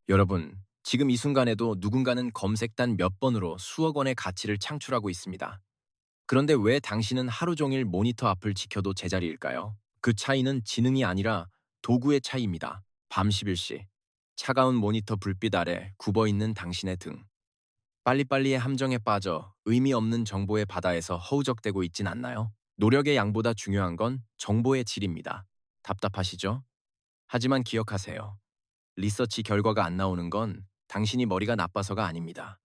여러분, 지금 이 순간에도 누군가는 검색단 몇 번으로 수억 원의 가치를 창출하고 있습니다. 그런데 왜 당신은 하루 종일 모니터 앞을 지켜도 제자리일까요? 그 차이는 지능이 아니라 도구의 차이입니다. 밤 11시. 차가운 모니터 불빛 아래 굽어있는 당신의 등. 빨리빨리의 함정에 빠져 의미 없는 정보의 바다에서 허우적대고 있진 않나요? 노력의 양보다 중요한 건 정보의 질입니다. 답답하시죠? 하지만 기억하세요. 리서치 결과가 안 나오는 건 당신이 머리가 나빠서가 아닙니다.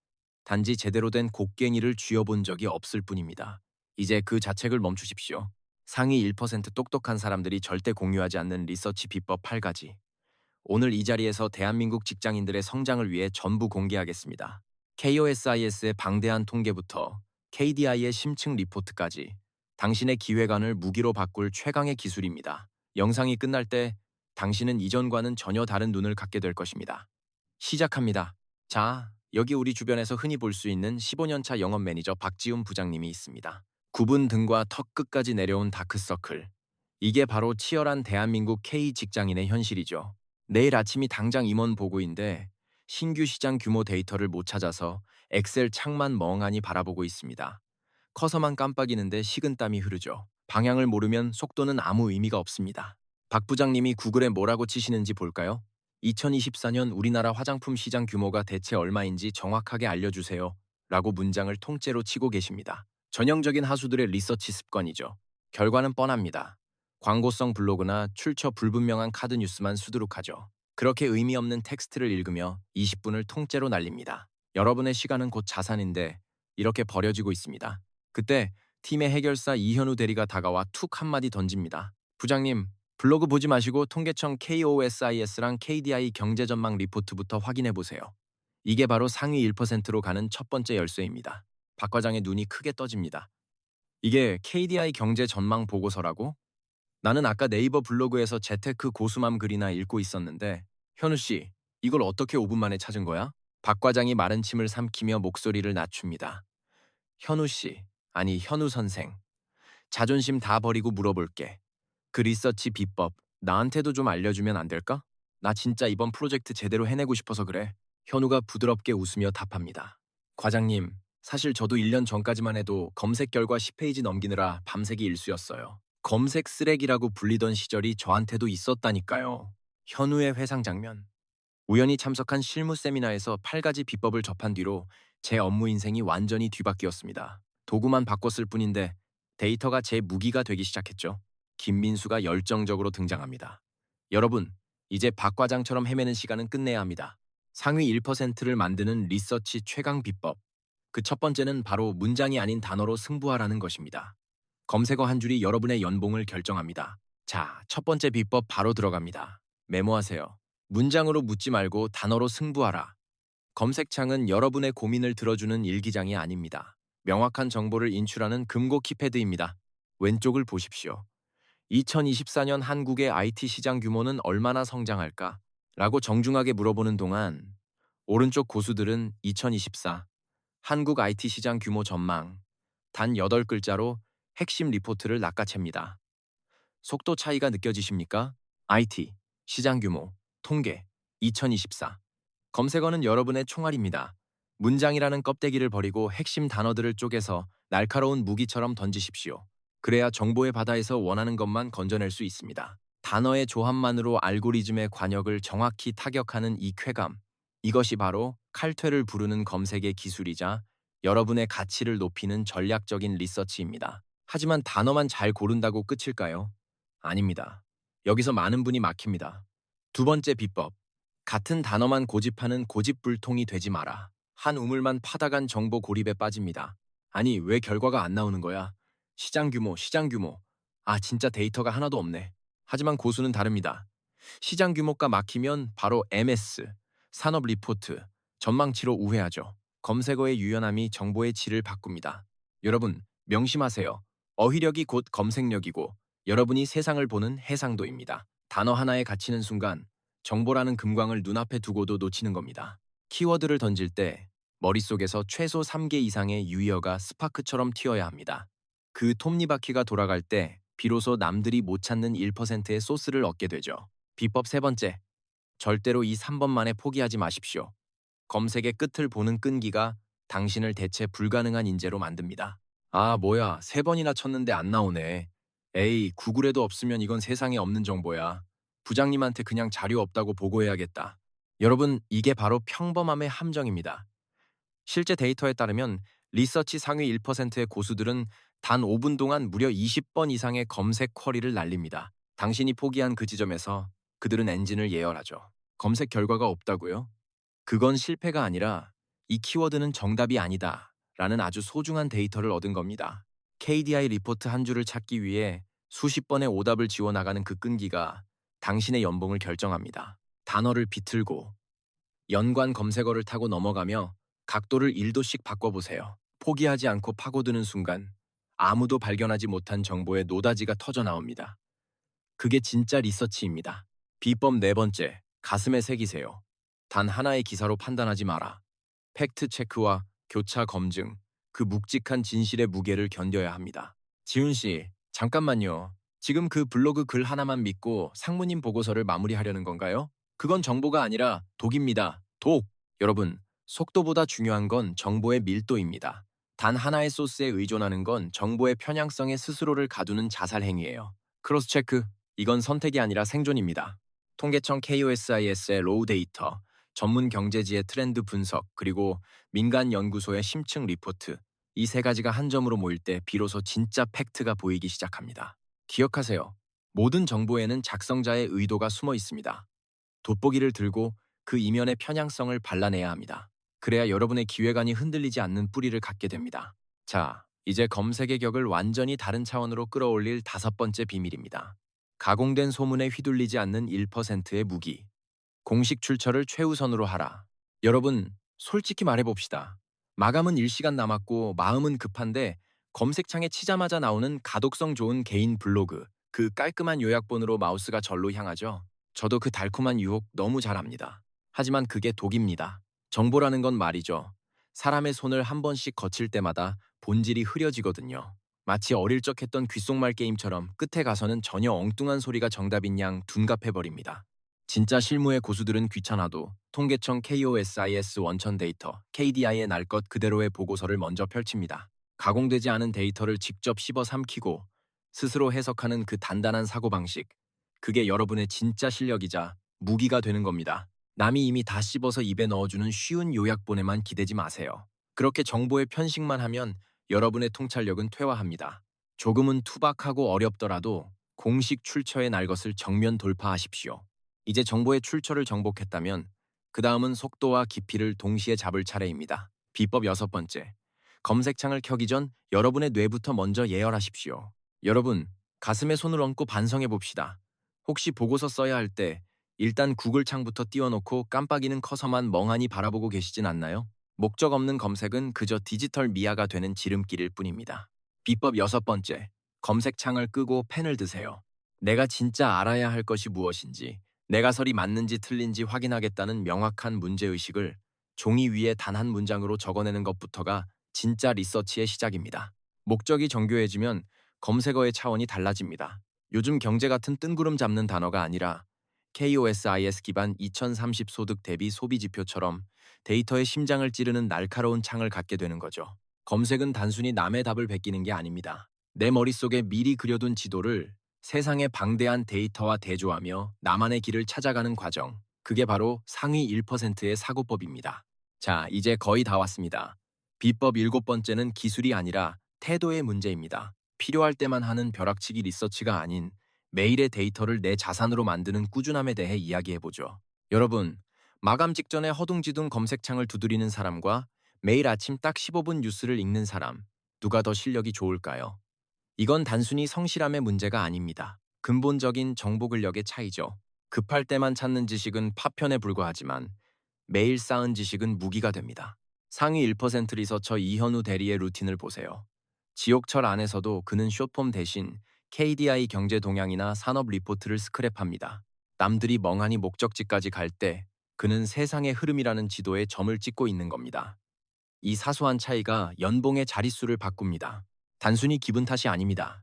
단지 제대로 된 곡괭이를 쥐어본 적이 없을 뿐입니다. 이제 그 자책을 멈추십시오. 상위 1% 똑똑한 사람들이 절대 공유하지 않는 리서치 비법 8가지. 오늘 이 자리에서 대한민국 직장인들의 성장을 위해 전부 공개하겠습니다. KOSIS의 방대한 통계부터 KDI의 심층 리포트까지 당신의 기회관을 무기로 바꿀 최강의 기술입니다. 영상이 끝날 때 당신은 이전과는 전혀 다른 눈을 갖게 될 것입니다. 시작합니다. 자, 여기 우리 주변에서 흔히 볼 수 있는 15년차 영업 매니저 박지훈 부장님이 있습니다. 구분 등과 턱 끝까지 내려온 다크서클. 이게 바로 치열한 대한민국 K 직장인의 현실이죠. 내일 아침이 당장 임원 보고인데 신규 시장 규모 데이터를 못 찾아서 엑셀 창만 멍하니 바라보고 있습니다. 커서만 깜빡이는데 식은땀이 흐르죠. 방향을 모르면 속도는 아무 의미가 없습니다. 박 부장님이 구글에 뭐라고 치시는지 볼까요? 2024년 우리나라 화장품 시장 규모가 대체 얼마인지 정확하게 알려주세요. 라고 문장을 통째로 치고 계십니다. 전형적인 하수들의 리서치 습관이죠. 결과는 뻔합니다. 광고성 블로그나 출처 불분명한 카드 뉴스만 수두룩하죠. 그렇게 의미 없는 텍스트를 읽으며 20분을 통째로 날립니다. 여러분의 시간은 곧 자산인데 이렇게 버려지고 있습니다. 그때 팀의 해결사 이현우 대리가 다가와 툭 한마디 던집니다. 부장님, 블로그 보지 마시고 통계청 KOSIS랑 KDI 경제전망 리포트부터 확인해 보세요. 이게 바로 상위 1%로 가는 첫 번째 열쇠입니다. 박 과장의 눈이 크게 떠집니다. 이게 KDI 경제전망 보고서라고? 나는 아까 네이버 블로그에서 재테크 고수맘 글이나 읽고 있었는데 현우 씨, 이걸 어떻게 5분 만에 찾은 거야? 박 과장이 마른 침을 삼키며 목소리를 낮춥니다. 현우 씨, 아니 현우 선생. 자존심 다 버리고 물어볼게. 그 리서치 비법 나한테도 좀 알려주면 안 될까? 나 진짜 이번 프로젝트 제대로 해내고 싶어서 그래. 현우가 부드럽게 웃으며 답합니다. 과장님, 사실 저도 1년 전까지만 해도 검색 결과 10페이지 넘기느라 밤새기 일쑤였어요. 검색 쓰레기라고 불리던 시절이 저한테도 있었다니까요. 현우의 회상 장면. 우연히 참석한 실무 세미나에서 8가지 비법을 접한 뒤로 제 업무 인생이 완전히 뒤바뀌었습니다. 도구만 바꿨을 뿐인데 데이터가 제 무기가 되기 시작했죠. 김민수가 열정적으로 등장합니다. 여러분, 이제 박 과장처럼 헤매는 시간은 끝내야 합니다. 상위 1%를 만드는 리서치 최강 비법. 그 첫 번째는 바로 문장이 아닌 단어로 승부하라는 것입니다. 검색어 한 줄이 여러분의 연봉을 결정합니다. 자, 첫 번째 비법 바로 들어갑니다. 메모하세요. 문장으로 묻지 말고 단어로 승부하라. 검색창은 여러분의 고민을 들어주는 일기장이 아닙니다. 명확한 정보를 인출하는 금고 키패드입니다. 왼쪽을 보십시오. 2024년 한국의 IT 시장 규모는 얼마나 성장할까? 라고 정중하게 물어보는 동안 오른쪽 고수들은 2024 한국 IT 시장 규모 전망 단 8글자로 핵심 리포트를 낚아챕니다. 속도 차이가 느껴지십니까? IT, 시장 규모, 통계, 2024. 검색어는 여러분의 총알입니다. 문장이라는 껍데기를 버리고 핵심 단어들을 쪼개서 날카로운 무기처럼 던지십시오. 그래야 정보의 바다에서 원하는 것만 건져낼 수 있습니다. 단어의 조합만으로 알고리즘의 관역을 정확히 타격하는 이 쾌감. 이것이 바로 칼퇴를 부르는 검색의 기술이자 여러분의 가치를 높이는 전략적인 리서치입니다. 하지만 단어만 잘 고른다고 끝일까요? 아닙니다. 여기서 많은 분이 막힙니다. 두 번째 비법. 같은 단어만 고집하는 고집불통이 되지 마라. 한 우물만 파다간 정보 고립에 빠집니다. 아니, 왜 결과가 안 나오는 거야? 시장 규모, 시장 규모. 아, 진짜 데이터가 하나도 없네. 하지만 고수는 다릅니다. 시장 규모가 막히면 바로 MS, 산업 리포트, 전망치로 우회하죠. 검색어의 유연함이 정보의 질을 바꿉니다. 여러분, 명심하세요. 어휘력이 곧 검색력이고 여러분이 세상을 보는 해상도입니다. 단어 하나에 갇히는 순간 정보라는 금광을 눈앞에 두고도 놓치는 겁니다. 키워드를 던질 때 머릿속에서 최소 3개 이상의 유의어가 스파크처럼 튀어야 합니다. 그 톱니바퀴가 돌아갈 때 비로소 남들이 못 찾는 1%의 소스를 얻게 되죠. 비법 세 번째. 절대로 이 3번만에 포기하지 마십시오. 검색의 끝을 보는 끈기가 당신을 대체 불가능한 인재로 만듭니다. 아, 뭐야. 3번이나 쳤는데 안 나오네. 에이, 구글에도 없으면 이건 세상에 없는 정보야. 부장님한테 그냥 자료 없다고 보고해야겠다. 여러분, 이게 바로 평범함의 함정입니다. 실제 데이터에 따르면 리서치 상위 1%의 고수들은 단 5분 동안 무려 20번 이상의 검색 쿼리를 날립니다. 당신이 포기한 그 지점에서 그들은 엔진을 예열하죠. 검색 결과가 없다고요? 그건 실패가 아니라 이 키워드는 정답이 아니다 라는 아주 소중한 데이터를 얻은 겁니다. KDI 리포트 한 줄을 찾기 위해 수십 번의 오답을 지워나가는 그 끈기가 당신의 연봉을 결정합니다. 단어를 비틀고 연관 검색어를 타고 넘어가며 각도를 1도씩 바꿔보세요. 포기하지 않고 파고드는 순간 아무도 발견하지 못한 정보의 노다지가 터져 나옵니다. 그게 진짜 리서치입니다. 비법 4번째, 가슴에 새기세요. 단 하나의 기사로 판단하지 마라. 팩트 체크와 교차 검증, 그 묵직한 진실의 무게를 견뎌야 합니다. 지훈 씨, 잠깐만요. 지금 그 블로그 글 하나만 믿고 상무님 보고서를 마무리하려는 건가요? 그건 정보가 아니라 독입니다. 독! 여러분, 속도보다 중요한 건 정보의 밀도입니다. 단 하나의 소스에 의존하는 건 정보의 편향성에 스스로를 가두는 자살 행위예요. 크로스 체크, 이건 선택이 아니라 생존입니다. 통계청 KOSIS의 로우 데이터, 전문 경제지의 트렌드 분석, 그리고 민간 연구소의 심층 리포트, 이 3가지가 한 점으로 모일 때 비로소 진짜 팩트가 보이기 시작합니다. 기억하세요. 모든 정보에는 작성자의 의도가 숨어 있습니다. 돋보기를 들고 그 이면의 편향성을 발라내야 합니다. 그래야 여러분의 기획안이 흔들리지 않는 뿌리를 갖게 됩니다. 자, 이제 검색의 격을 완전히 다른 차원으로 끌어올릴 5번째 비밀입니다. 가공된 소문에 휘둘리지 않는 1%의 무기. 공식 출처를 최우선으로 하라. 여러분, 솔직히 말해봅시다. 마감은 1시간 남았고 마음은 급한데 검색창에 치자마자 나오는 가독성 좋은 개인 블로그, 그 깔끔한 요약본으로 마우스가 절로 향하죠. 저도 그 달콤한 유혹 너무 잘 압니다. 하지만 그게 독입니다. 정보라는 건 말이죠. 사람의 손을 한 번씩 거칠 때마다 본질이 흐려지거든요. 마치 어릴 적 했던 귓속말 게임처럼 끝에 가서는 전혀 엉뚱한 소리가 정답인 양 둔갑해버립니다. 진짜 실무의 고수들은 귀찮아도 통계청 KOSIS 원천 데이터, KDI에 날 것 그대로의 보고서를 먼저 펼칩니다. 가공되지 않은 데이터를 직접 씹어 삼키고 스스로 해석하는 그 단단한 사고방식, 그게 여러분의 진짜 실력이자 무기가 되는 겁니다. 남이 이미 다 씹어서 입에 넣어주는 쉬운 요약본에만 기대지 마세요. 그렇게 정보의 편식만 하면 여러분의 통찰력은 퇴화합니다. 조금은 투박하고 어렵더라도 공식 출처에 날 것을 정면 돌파하십시오. 이제 정보의 출처를 정복했다면 그 다음은 속도와 깊이를 동시에 잡을 차례입니다. 비법 6번째. 검색창을 켜기 전 여러분의 뇌부터 먼저 예열하십시오. 여러분, 가슴에 손을 얹고 반성해 봅시다. 혹시 보고서 써야 할 때 일단 구글 창부터 띄워놓고 깜빡이는 커서만 멍하니 바라보고 계시진 않나요? 목적 없는 검색은 그저 디지털 미아가 되는 지름길일 뿐입니다. 비법 6번째. 검색창을 끄고 펜을 드세요. 내가 진짜 알아야 할 것이 무엇인지, 내 가설이 맞는지 틀린지 확인하겠다는 명확한 문제의식을 종이 위에 단 한 문장으로 적어내는 것부터가 진짜 리서치의 시작입니다. 목적이 정교해지면 검색어의 차원이 달라집니다. 요즘 경제 같은 뜬구름 잡는 단어가 아니라 KOSIS 기반 2030 소득 대비 소비 지표처럼 데이터의 심장을 찌르는 날카로운 창을 갖게 되는 거죠. 검색은 단순히 남의 답을 베끼는 게 아닙니다. 내 머릿속에 미리 그려둔 지도를 세상의 방대한 데이터와 대조하며 나만의 길을 찾아가는 과정. 그게 바로 상위 1%의 사고법입니다. 자, 이제 거의 다 왔습니다. 비법 7번째는 기술이 아니라 태도의 문제입니다. 필요할 때만 하는 벼락치기 리서치가 아닌 매일의 데이터를 내 자산으로 만드는 꾸준함에 대해 이야기해보죠. 여러분, 마감 직전에 허둥지둥 검색창을 두드리는 사람과 매일 아침 딱 15분 뉴스를 읽는 사람, 누가 더 실력이 좋을까요? 이건 단순히 성실함의 문제가 아닙니다. 근본적인 정보 근력의 차이죠. 급할 때만 찾는 지식은 파편에 불과하지만 매일 쌓은 지식은 무기가 됩니다. 상위 1% 리서처 이현우 대리의 루틴을 보세요. 지옥철 안에서도 그는 숏폼 대신 KDI 경제 동향이나 산업 리포트를 스크랩합니다. 남들이 멍하니 목적지까지 갈 때 그는 세상의 흐름이라는 지도에 점을 찍고 있는 겁니다. 이 사소한 차이가 연봉의 자릿수를 바꿉니다. 단순히 기분 탓이 아닙니다.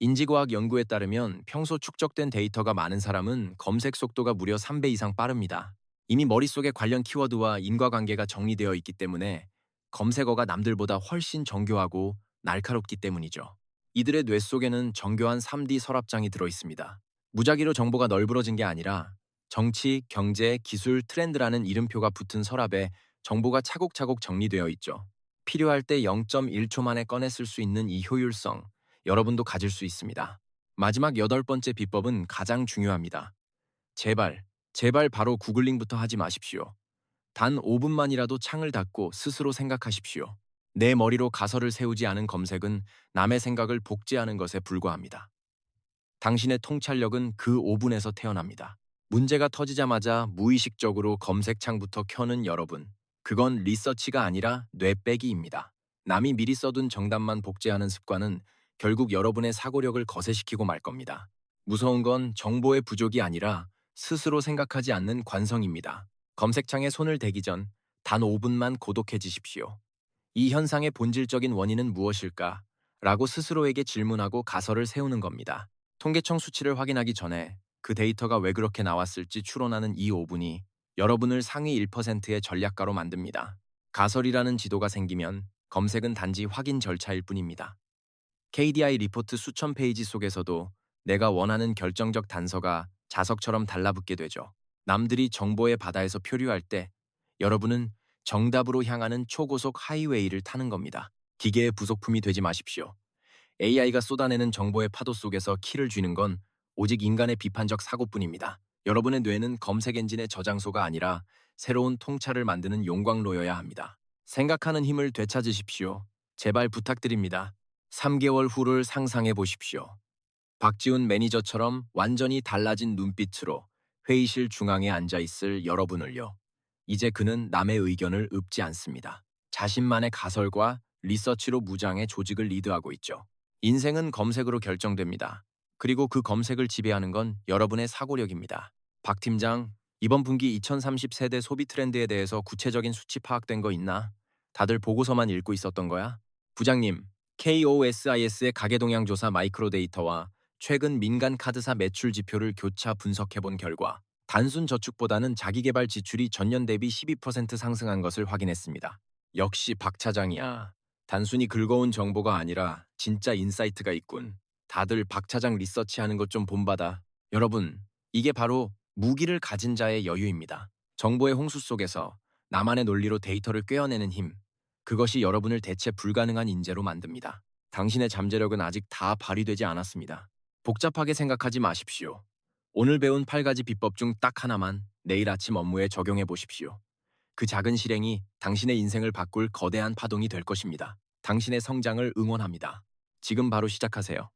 인지과학 연구에 따르면 평소 축적된 데이터가 많은 사람은 검색 속도가 무려 3배 이상 빠릅니다. 이미 머릿속에 관련 키워드와 인과관계가 정리되어 있기 때문에 검색어가 남들보다 훨씬 정교하고 날카롭기 때문이죠. 이들의 뇌 속에는 정교한 3D 서랍장이 들어 있습니다. 무작위로 정보가 널브러진 게 아니라 정치, 경제, 기술, 트렌드라는 이름표가 붙은 서랍에 정보가 차곡차곡 정리되어 있죠. 필요할 때 0.1초 만에 꺼내 쓸 수 있는 이 효율성, 여러분도 가질 수 있습니다. 마지막 8번째 비법은 가장 중요합니다. 제발 바로 구글링부터 하지 마십시오. 단 5분만이라도 창을 닫고 스스로 생각하십시오. 내 머리로 가설을 세우지 않은 검색은 남의 생각을 복제하는 것에 불과합니다. 당신의 통찰력은 그 5분에서 태어납니다. 문제가 터지자마자 무의식적으로 검색창부터 켜는 여러분. 그건 리서치가 아니라 뇌빼기입니다. 남이 미리 써둔 정답만 복제하는 습관은 결국 여러분의 사고력을 거세시키고 말 겁니다. 무서운 건 정보의 부족이 아니라 스스로 생각하지 않는 관성입니다. 검색창에 손을 대기 전 단 5분만 고독해지십시오. 이 현상의 본질적인 원인은 무엇일까? 라고 스스로에게 질문하고 가설을 세우는 겁니다. 통계청 수치를 확인하기 전에 그 데이터가 왜 그렇게 나왔을지 추론하는 이 5분이 여러분을 상위 1%의 전략가로 만듭니다. 가설이라는 지도가 생기면 검색은 단지 확인 절차일 뿐입니다. KDI 리포트 수천 페이지 속에서도 내가 원하는 결정적 단서가 자석처럼 달라붙게 되죠. 남들이 정보의 바다에서 표류할 때 여러분은 정답으로 향하는 초고속 하이웨이를 타는 겁니다. 기계의 부속품이 되지 마십시오. AI가 쏟아내는 정보의 파도 속에서 키를 쥐는 건 오직 인간의 비판적 사고뿐입니다. 여러분의 뇌는 검색 엔진의 저장소가 아니라 새로운 통찰을 만드는 용광로여야 합니다. 생각하는 힘을 되찾으십시오. 제발 부탁드립니다. 3개월 후를 상상해 보십시오. 박지훈 매니저처럼 완전히 달라진 눈빛으로 회의실 중앙에 앉아 있을 여러분을요. 이제 그는 남의 의견을 읊지 않습니다. 자신만의 가설과 리서치로 무장해 조직을 리드하고 있죠. 인생은 검색으로 결정됩니다. 그리고 그 검색을 지배하는 건 여러분의 사고력입니다. 박 팀장, 이번 분기 2030 세대 소비 트렌드에 대해서 구체적인 수치 파악된 거 있나? 다들 보고서만 읽고 있었던 거야? 부장님, KOSIS의 가계동향 조사 마이크로 데이터와 최근 민간 카드사 매출 지표를 교차 분석해본 결과 단순 저축보다는 자기계발 지출이 전년 대비 12% 상승한 것을 확인했습니다. 역시 박 차장이야. 단순히 긁어온 정보가 아니라 진짜 인사이트가 있군. 다들 박 차장 리서치하는 것 좀 본받아. 여러분, 이게 바로 무기를 가진 자의 여유입니다. 정보의 홍수 속에서 나만의 논리로 데이터를 꿰어내는 힘. 그것이 여러분을 대체 불가능한 인재로 만듭니다. 당신의 잠재력은 아직 다 발휘되지 않았습니다. 복잡하게 생각하지 마십시오. 오늘 배운 8가지 비법 중 딱 하나만 내일 아침 업무에 적용해 보십시오. 그 작은 실행이 당신의 인생을 바꿀 거대한 파동이 될 것입니다. 당신의 성장을 응원합니다. 지금 바로 시작하세요.